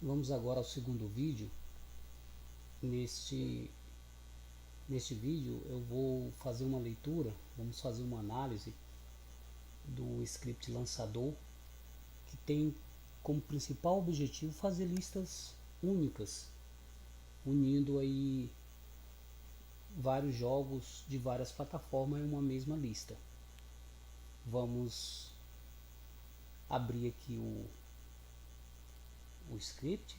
Vamos agora ao segundo vídeo. Neste vídeo eu vou fazer uma leitura, vamos fazer uma análise do script lançador, que tem como principal objetivo fazer listas únicas, unindo aí vários jogos de várias plataformas em uma mesma lista. Vamos abrir aqui o script.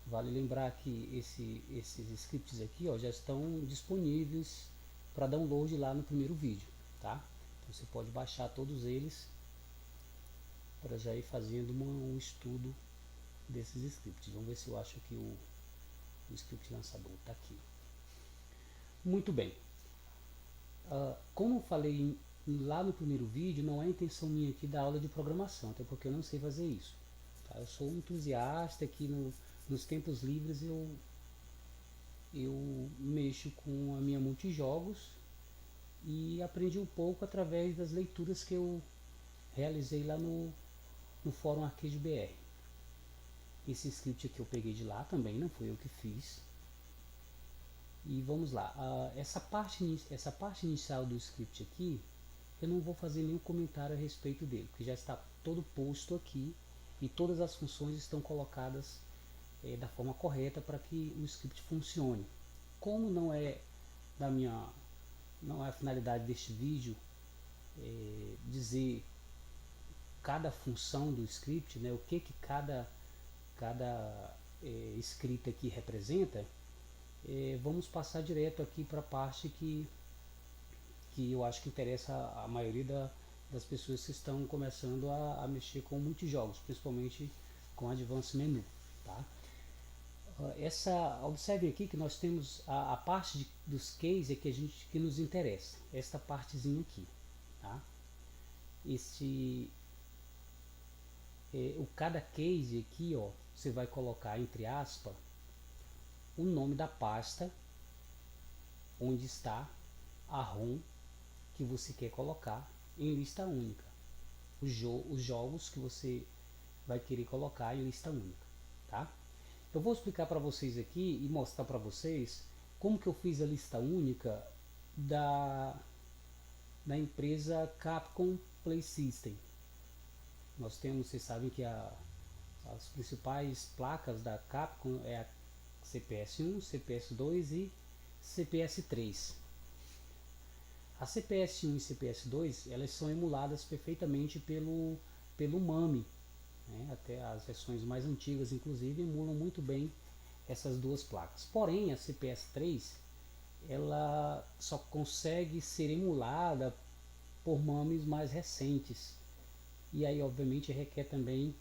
Vale lembrar que esses scripts aqui, ó, já estão disponíveis para download lá no primeiro vídeo, tá? Então você pode baixar todos eles para já ir fazendo um estudo desses scripts. Vamos ver se eu acho que o script lançador está aqui. Muito bem. Como eu falei lá no primeiro vídeo, não é a intenção minha aqui da aula de programação, até porque eu não sei fazer isso. Tá? Eu sou um entusiasta aqui nos tempos livres eu mexo com a minha multijogos e aprendi um pouco através das leituras que eu realizei lá no Fórum Arcade BR. Esse script aqui eu peguei de lá também, não foi eu que fiz. E vamos lá, essa parte inicial do script aqui, eu não vou fazer nenhum comentário a respeito dele, porque já está todo posto aqui e todas as funções estão colocadas da forma correta para que o script funcione. Como não é a finalidade deste vídeo dizer cada função do script, né, o que cada escrita aqui representa, vamos passar direto aqui para a parte que eu acho que interessa a maioria das pessoas que estão começando a mexer com multijogos, principalmente com Advanced Menu, tá? Observe aqui que nós temos a parte dos cases que nos interessa, esta partezinha aqui, tá? Cada case aqui, ó, você vai colocar entre aspas o nome da pasta onde está a ROM que você quer colocar em lista única, os jogos que você vai querer colocar em lista única, tá? Eu vou explicar para vocês aqui e mostrar para vocês como que eu fiz a lista única da empresa Capcom Play System. Nós temos, vocês sabem que as principais placas da Capcom é a CPS1, CPS2 e CPS3. A CPS1 e CPS2 elas são emuladas perfeitamente pelo MAME, né? Até as versões mais antigas inclusive emulam muito bem essas duas placas. Porém a CPS3 ela só consegue ser emulada por MAMEs mais recentes, e aí obviamente requer também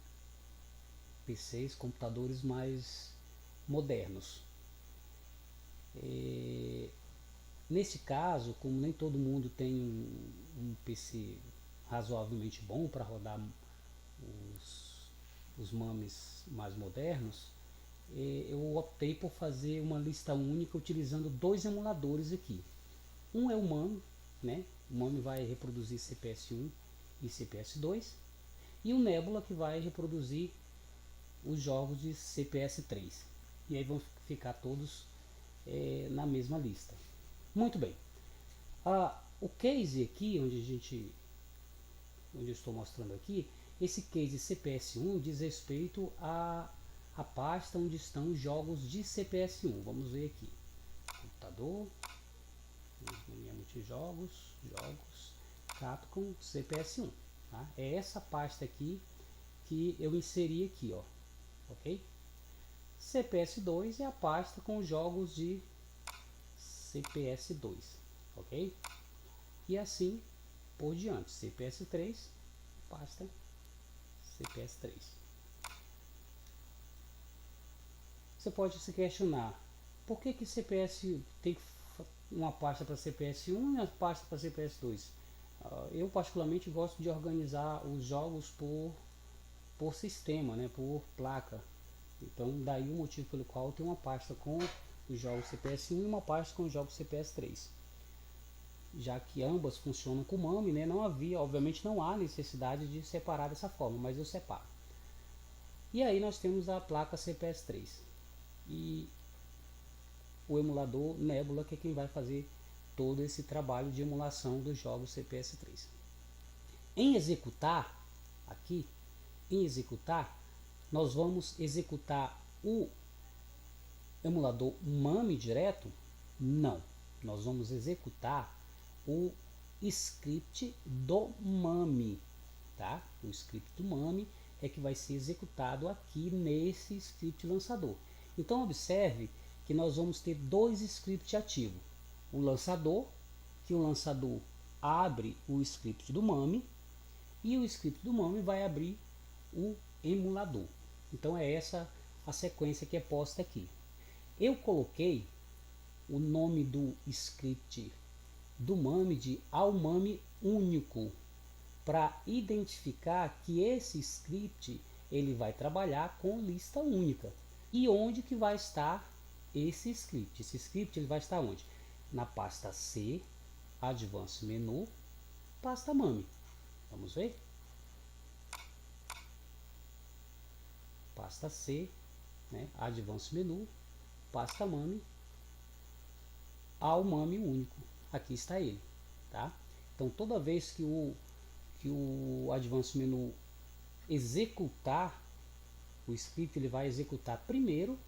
PCs, computadores mais modernos. Nesse caso, como nem todo mundo tem um PC razoavelmente bom para rodar os MAMEs mais modernos, eu optei por fazer uma lista única utilizando dois emuladores aqui. Um é o MAME, né? O MAME vai reproduzir CPS1 e CPS2, e o Nebula que vai reproduzir os jogos de CPS3. E aí vão ficar todos na mesma lista. Muito bem. O case aqui, onde eu estou mostrando aqui, esse case CPS1 diz respeito a pasta onde estão os jogos de CPS1. Vamos ver aqui. Computador, minha multijogos, jogos, Capcom CPS1. Tá? É essa pasta aqui que eu inseri aqui, ó. Ok? CPS2 é a pasta com os jogos de CPS2, ok? E assim por diante. CPS3, pasta CPS3. Você pode se questionar, por que CPS tem uma pasta para CPS1 e uma pasta para CPS2? Eu particularmente gosto de organizar os jogos por sistema, né, por placa. Então daí o motivo pelo qual eu tenho uma pasta com os jogos CPS1 e uma pasta com os jogos CPS3. Já que ambas funcionam com MAME, né, obviamente não há necessidade de separar dessa forma, mas eu separo. E aí nós temos a placa CPS3 e o emulador Nebula, que é quem vai fazer todo esse trabalho de emulação dos jogos CPS3. Em executar, aqui, em executar, nós vamos executar o emulador MAME direto? Não, nós vamos executar o script do MAME, tá? O script do MAME é que vai ser executado aqui nesse script lançador. Então observe que nós vamos ter dois scripts ativos. O lançador, que o lançador abre o script do MAME, e o script do MAME vai abrir o emulador. Então é essa a sequência que é posta aqui. Eu coloquei o nome do script do MAME de AuMAME único, para identificar que esse script ele vai trabalhar com lista única. E onde que vai estar esse script? Esse script ele vai estar onde? Na pasta C, Advanced Menu, pasta MAME. Vamos ver? Pasta C, né? Advanced Menu, pasta MAME, AuMAME único. Aqui está ele, tá? Então toda vez que o Advanced Menu executar o script, ele vai executar primeiro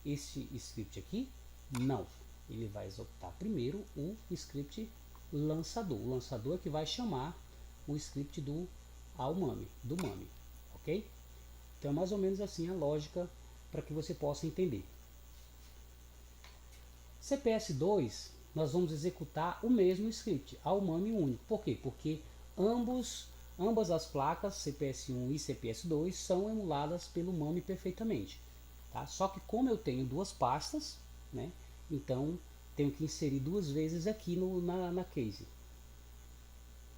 esse script aqui? Não, ele vai executar primeiro o script lançador. O lançador é que vai chamar o script do AuMAME, do MAME, ok? Então é mais ou menos assim a lógica para que você possa entender. CPS2, nós vamos executar o mesmo script, AuMAME único. Por quê? Porque ambas as placas, CPS1 e CPS2, são emuladas pelo MAME perfeitamente. Tá? Só que como eu tenho duas pastas, né, então tenho que inserir duas vezes aqui na case.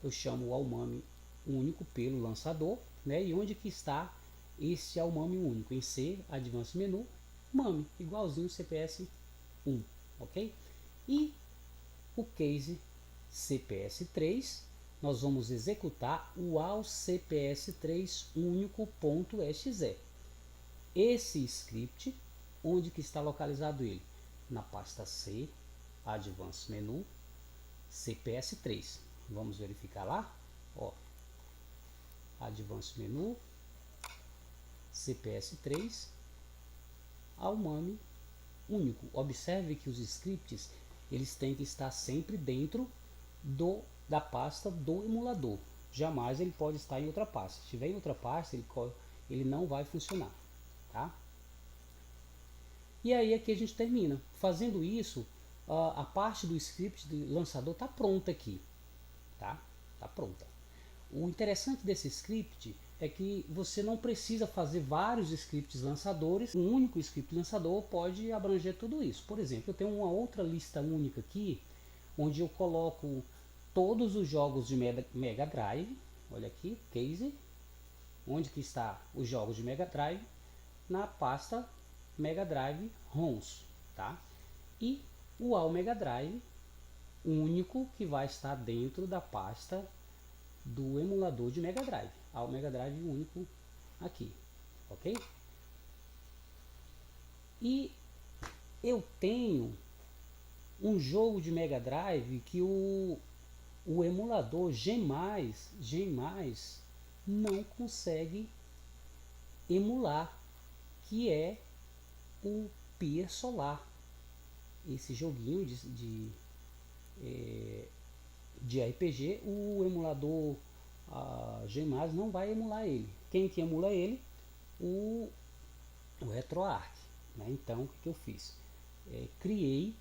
Eu chamo o AuMAME único pelo lançador, né, e onde que está esse AuMAME único? Em C, Advanced Menu, MAME, igualzinho CPS1, ok? E o case CPS3, nós vamos executar o AuCPS3 único.exe. Esse script, onde que está localizado ele? Na pasta C, Advanced Menu, CPS3. Vamos verificar lá? Ó, Advanced Menu, CPS3, AuMAME único. Observe que os scripts eles têm que estar sempre dentro da pasta do emulador. Jamais ele pode estar em outra pasta. Se estiver em outra pasta, ele não vai funcionar. Tá? E aí aqui a gente termina. Fazendo isso, a parte do script do lançador está pronta aqui. Tá? Tá pronta. O interessante desse script é que você não precisa fazer vários scripts lançadores. Um único script lançador pode abranger tudo isso. Por exemplo, eu tenho uma outra lista única aqui, onde eu coloco todos os jogos de Mega Drive. Olha aqui, case, onde que está os jogos de Mega Drive, na pasta Mega Drive ROMs, tá? E o AuMega Drive único, que vai estar dentro da pasta do emulador de Mega Drive, AuMega Drive único aqui, ok? E eu tenho um jogo de Mega Drive que o emulador Gen+, não consegue emular, que é o Pier Solar. Esse joguinho de RPG, o emulador Gen+ não vai emular ele. Quem que emula ele? O RetroArch. Né? Então o que eu fiz? Criei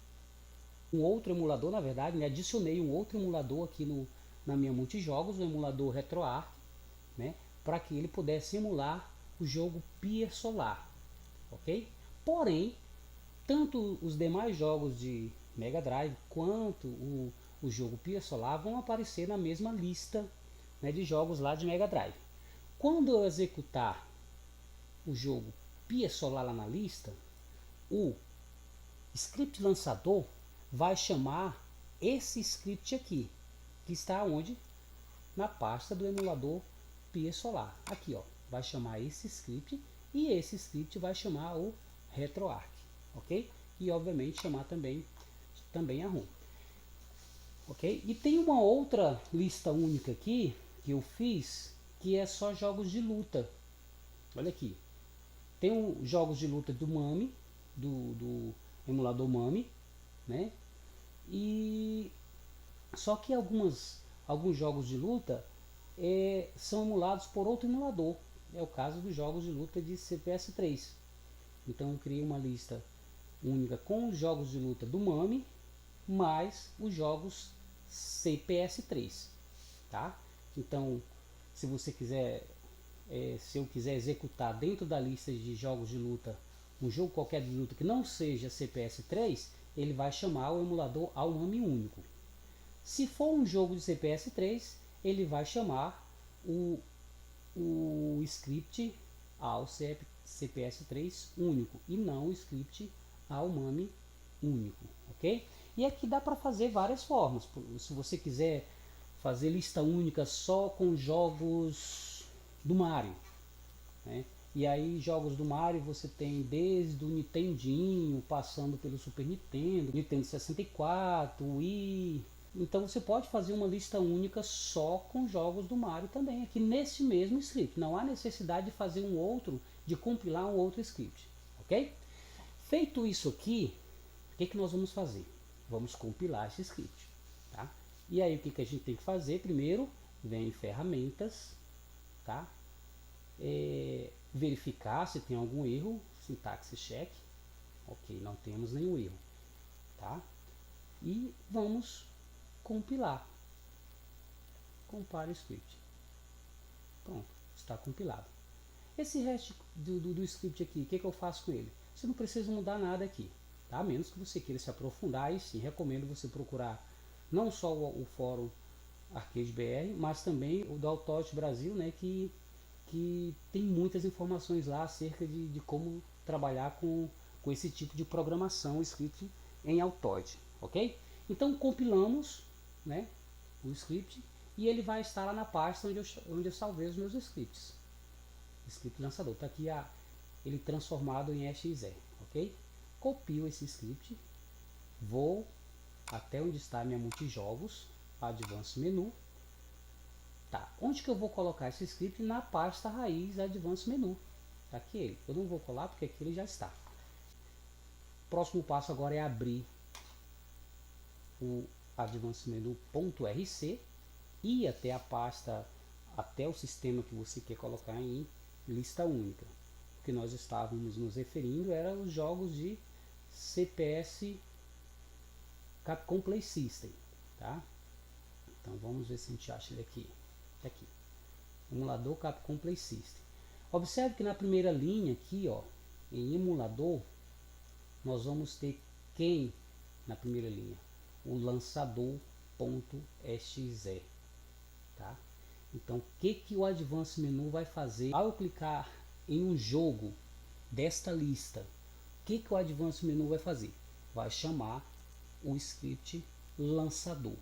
um outro emulador, na verdade, né? Adicionei um outro emulador aqui na minha multijogos, o emulador RetroArch, né? Para que ele pudesse emular o jogo Pier Solar, ok? Porém, tanto os demais jogos de Mega Drive quanto o jogo Pier Solar vão aparecer na mesma lista, né, de jogos lá de Mega Drive. Quando eu executar o jogo Pier Solar lá na lista, o script lançador vai chamar esse script aqui, que está onde? Na pasta do emulador Pier Solar. Aqui, ó, vai chamar esse script E esse script vai chamar o RetroArch, ok? E obviamente chamar também a ROM, ok? E tem uma outra lista única aqui que eu fiz, que é só jogos de luta. Olha aqui, tem jogos de luta do MAME, do emulador MAME, né? E só que alguns jogos de luta são emulados por outro emulador. É o caso dos jogos de luta de CPS 3. Então eu criei uma lista única com os jogos de luta do MAME mais os jogos CPS 3, tá? Então, se você quiser, se eu quiser executar dentro da lista de jogos de luta um jogo qualquer de luta que não seja CPS 3, ele vai chamar o emulador ao nome único. Se for um jogo de CPS 3, ele vai chamar o script ao CPS 3 único e não o script ao MAME único, ok? E aqui dá para fazer várias formas. Se você quiser fazer lista única só com jogos do Mario, né? E aí jogos do Mario você tem desde o Nintendinho, passando pelo Super Nintendo, Nintendo 64, Wii. Então você pode fazer uma lista única só com jogos do Mario também, aqui nesse mesmo script. Não há necessidade de fazer de compilar um outro script, ok? Feito isso aqui, o que nós vamos fazer? Vamos compilar esse script, tá? E aí o que a gente tem que fazer? Primeiro, vem em ferramentas, tá? Verificar se tem algum erro, sintaxe check, ok, não temos nenhum erro, tá? E vamos compilar. Compile script. Pronto, está compilado. Esse resto do script aqui, o que eu faço com ele? Você não precisa mudar nada aqui, tá? A menos que você queira se aprofundar, e sim, recomendo você procurar não só o fórum ArcadeBR, mas também o do Altoid Brasil, né, que tem muitas informações lá acerca de como trabalhar com esse tipo de programação escrito em Altoid, ok? Então compilamos, né, o script e ele vai estar lá na pasta onde eu salvei os meus scripts. Script lançador, está aqui ele transformado em exe, ok? Copio esse script, vou até onde está minha multijogos, Advanced Menu. Tá, onde que eu vou colocar esse script? Na pasta raiz Advanced Menu. Tá aqui ele. Eu não vou colar porque aqui ele já está. Próximo passo agora é abrir o Advanced Menu.rc e até a pasta, até o sistema que você quer colocar em lista única. O que nós estávamos nos referindo eram os jogos de CPS Capcom Play System, tá? Então vamos ver se a gente acha ele aqui. Aqui, emulador Capcom Play System. Observe que na primeira linha aqui, ó, em emulador, nós vamos ter quem na primeira linha? O lançador.exe, tá? Então, o que o Advanced Menu vai fazer ao eu clicar em um jogo desta lista? O que o Advanced Menu vai fazer? Vai chamar o script lançador.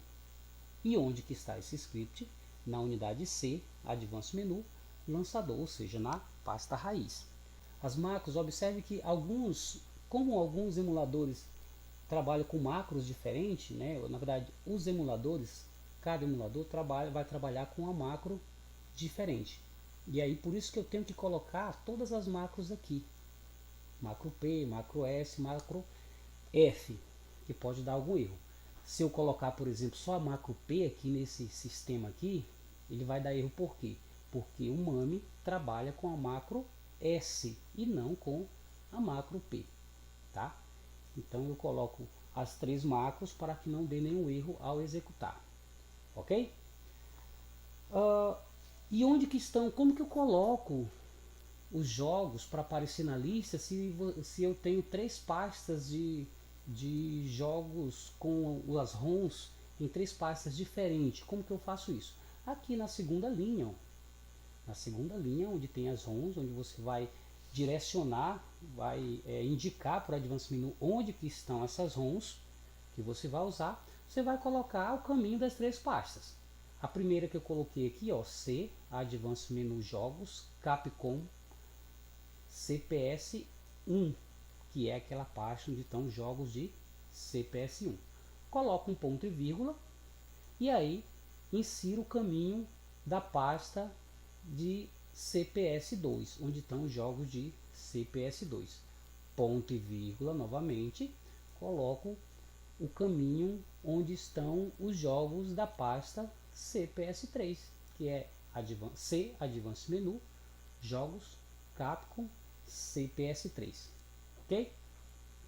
E onde que está esse script? Na unidade C, Advanced Menu, lançador, ou seja, na pasta raiz. As macros, observe que como alguns emuladores trabalham com macros diferentes, né? Na verdade, os emuladores, cada emulador vai trabalhar com uma macro diferente. E aí por isso que eu tenho que colocar todas as macros aqui. Macro P, macro S, macro F, que pode dar algum erro. Se eu colocar, por exemplo, só a macro P aqui nesse sistema aqui, ele vai dar erro por quê? Porque o MAME trabalha com a macro S e não com a macro P, tá? Então eu coloco as três macros para que não dê nenhum erro ao executar, ok? E onde que estão? Como que eu coloco os jogos para aparecer na lista se eu tenho três pastas de jogos com as ROMs em três pastas diferentes? Como que eu faço isso? Aqui na segunda linha, ó, na segunda linha onde tem as ROMs, onde você vai direcionar, vai indicar para o Advanced Menu onde que estão essas ROMs que você vai usar, você vai colocar o caminho das três pastas. A primeira que eu coloquei aqui, ó, C, Advanced Menu Jogos, Capcom CPS1, que é aquela pasta onde estão os jogos de CPS1. Coloco um ponto e vírgula e aí insiro o caminho da pasta de CPS2, onde estão os jogos de CPS2. Ponto e vírgula novamente, coloco o caminho onde estão os jogos da pasta CPS3, que é C Advanced Menu, jogos Capcom CPS3, ok?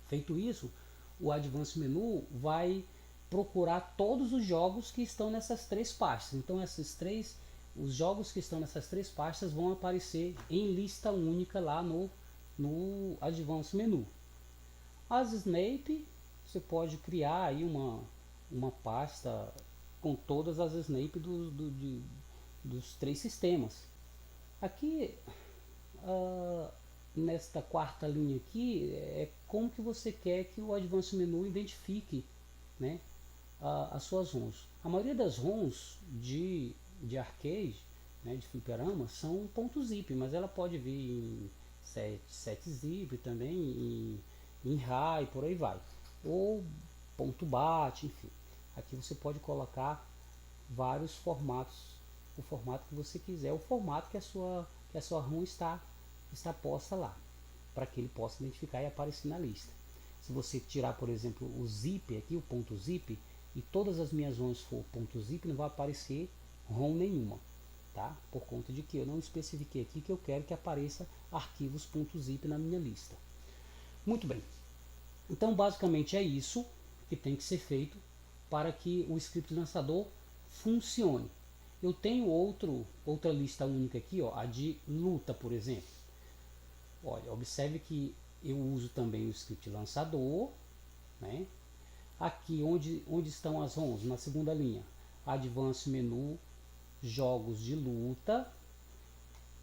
Feito isso, o Advanced Menu vai procurar todos os jogos que estão nessas três pastas. Então os jogos que estão nessas três pastas vão aparecer em lista única lá no Advanced Menu. As Snap, você pode criar aí uma pasta com todas as Snap dos três sistemas. Aqui, nesta quarta linha aqui, é como que você quer que o Advanced Menu identifique, né, as suas ROMs. A maioria das ROMs de arcade, né, de fliperama, são .zip, mas ela pode vir em 7-zip também, em RAR, por aí vai, ou .bat, enfim. Aqui você pode colocar vários formatos, o formato que você quiser, o formato que a sua ROM está posta lá, para que ele possa identificar e aparecer na lista. Se você tirar, por exemplo, o zip aqui, o .zip, e todas as minhas ROMs for .zip, não vai aparecer ROM nenhuma, tá? Por conta de que eu não especifiquei aqui que eu quero que apareça arquivos .zip na minha lista. Muito bem. Então, basicamente é isso que tem que ser feito para que o script lançador funcione. Eu tenho outra lista única aqui, ó, a de luta, por exemplo. Olha, observe que eu uso também o script lançador, né? Aqui onde estão as ROMs, na segunda linha, Advanced Menu, jogos de luta,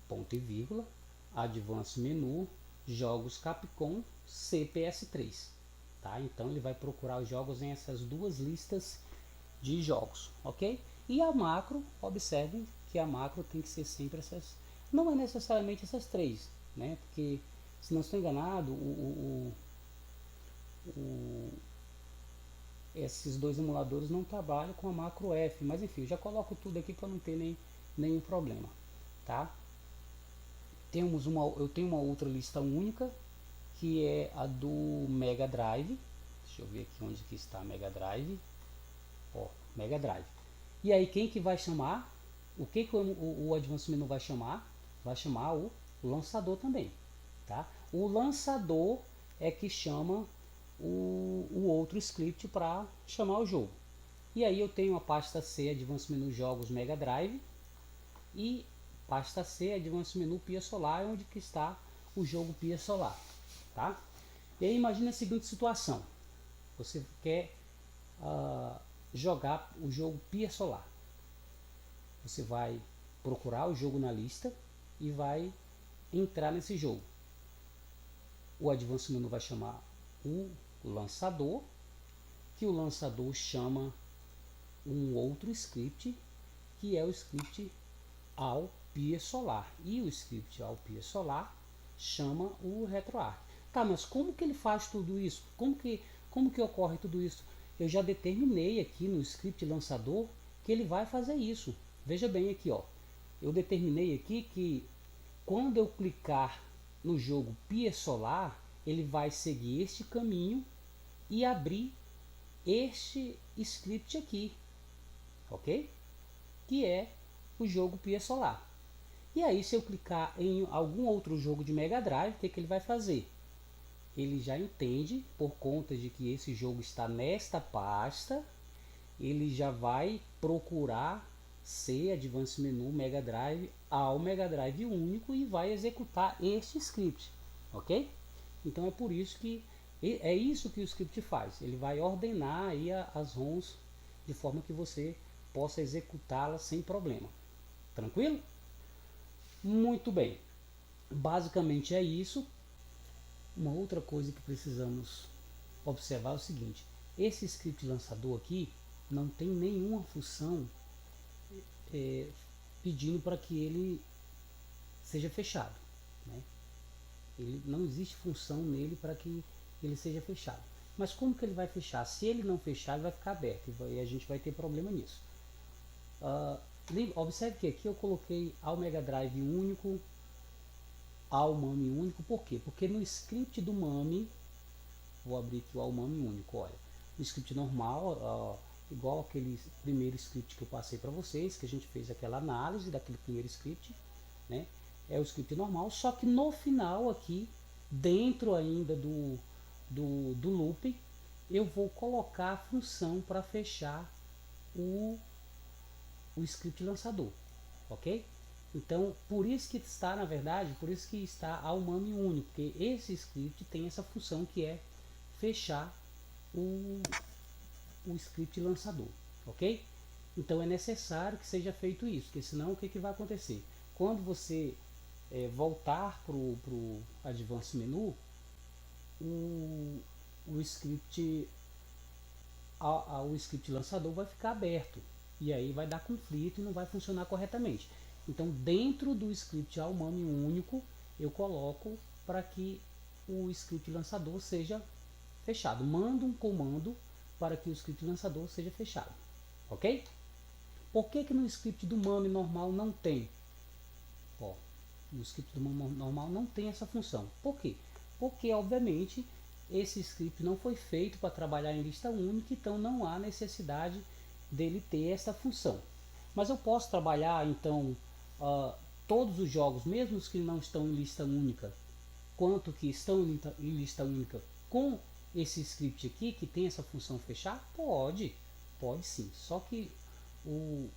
ponto e vírgula, Advanced Menu, jogos Capcom CPS3, tá? Então ele vai procurar os jogos em essas duas listas de jogos, ok? E a macro, observe que a macro tem que ser sempre essas, não é necessariamente essas três, né? Porque, se não estou enganado, esses dois emuladores não trabalham com a macro F, mas enfim, já coloco tudo aqui para não ter nenhum problema, tá? Eu tenho uma outra lista única, que é a do Mega Drive. Deixa eu ver aqui onde que está a Mega Drive. Ó, Mega Drive. E aí quem que vai chamar? O que o Advanced Menu vai chamar? Vai chamar o lançador também, tá? O lançador é que chama o outro script para chamar o jogo. E aí eu tenho a pasta C Advanced Menu Jogos Mega Drive e pasta C Advanced Menu Pia Solar, onde que está o jogo Pia Solar, tá? E aí imagine a seguinte situação: você quer jogar o jogo Pia Solar. Você vai procurar o jogo na lista e vai entrar nesse jogo. O Advanced Menu vai chamar o lançador, que o lançador chama um outro script, que é o script ao Pia Solar, e o script ao Pia Solar chama o RetroArch. Tá, mas como que ele faz tudo isso? Como que ocorre tudo isso? Eu já determinei aqui no script lançador que ele vai fazer isso. Veja bem aqui, ó. Eu determinei aqui que quando eu clicar no jogo Pia Solar, ele vai seguir este caminho e abrir este script aqui, ok? Que é o jogo Pia Solar. E aí, se eu clicar em algum outro jogo de Mega Drive, o que ele vai fazer? Ele já entende, por conta de que esse jogo está nesta pasta, ele já vai procurar C Advanced Menu Mega Drive ao Mega Drive único e vai executar este script, ok? Então é por isso que é isso que o script faz. Ele vai ordenar aí as ROMs de forma que você possa executá-las sem problema. Tranquilo? Muito bem. Basicamente é isso. Uma outra coisa que precisamos observar é o seguinte: esse script lançador aqui não tem nenhuma função pedindo para que ele seja fechado, né? Ele não existe função nele para que ele seja fechado. Mas como que ele vai fechar? Se ele não fechar, ele vai ficar aberto e a gente vai ter problema nisso. Observe que aqui eu coloquei ao Mega Drive único, ao MAME único. Por quê? Porque no script do MAME, vou abrir aqui o ao MAME único, olha, no script normal, igual aquele primeiro script que eu passei para vocês, que a gente fez aquela análise daquele primeiro script, né? É o script normal, só que no final aqui, dentro ainda do loop, eu vou colocar a função para fechar o script lançador, ok? Então, por isso que está, na verdade, por isso que está ao MAME único, porque esse script tem essa função que é fechar o script lançador, ok? Então é necessário que seja feito isso, porque senão o que vai acontecer? Quando você voltar para o Advanced Menu, o script o script lançador vai ficar aberto e aí vai dar conflito e não vai funcionar corretamente. Então, dentro do script ao MAME único, eu coloco para que o script lançador seja fechado. Mando um comando para que o script lançador seja fechado, ok? Por que no script do MAME normal não tem? No script do MAME normal não tem essa função. Por quê? Porque, obviamente, esse script não foi feito para trabalhar em lista única, então não há necessidade dele ter essa função. Mas eu posso trabalhar, então, todos os jogos, mesmo os que não estão em lista única, quanto que estão em lista única, com esse script aqui, que tem essa função fechar? Pode sim. Só que o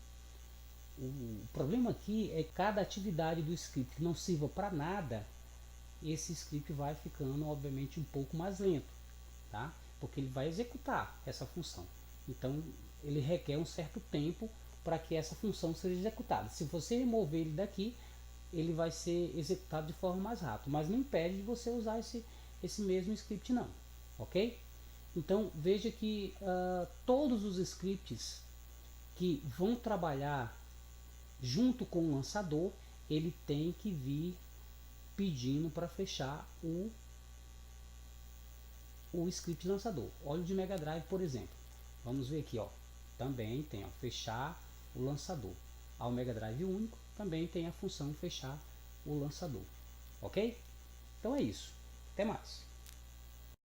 problema aqui é que cada atividade do script que não sirva para nada, esse script vai ficando obviamente um pouco mais lento, tá? Porque ele vai executar essa função. Então ele requer um certo tempo para que essa função seja executada. Se você remover ele daqui, ele vai ser executado de forma mais rápida, mas não impede de você usar esse mesmo script não, ok? Então veja que todos os scripts que vão trabalhar junto com o lançador, ele tem que vir pedindo para fechar o script lançador. Olha o de Mega Drive, por exemplo. Vamos ver aqui, ó. Também tem fechar o lançador. Ao Mega Drive único também tem a função fechar o lançador. Ok? Então é isso. Até mais.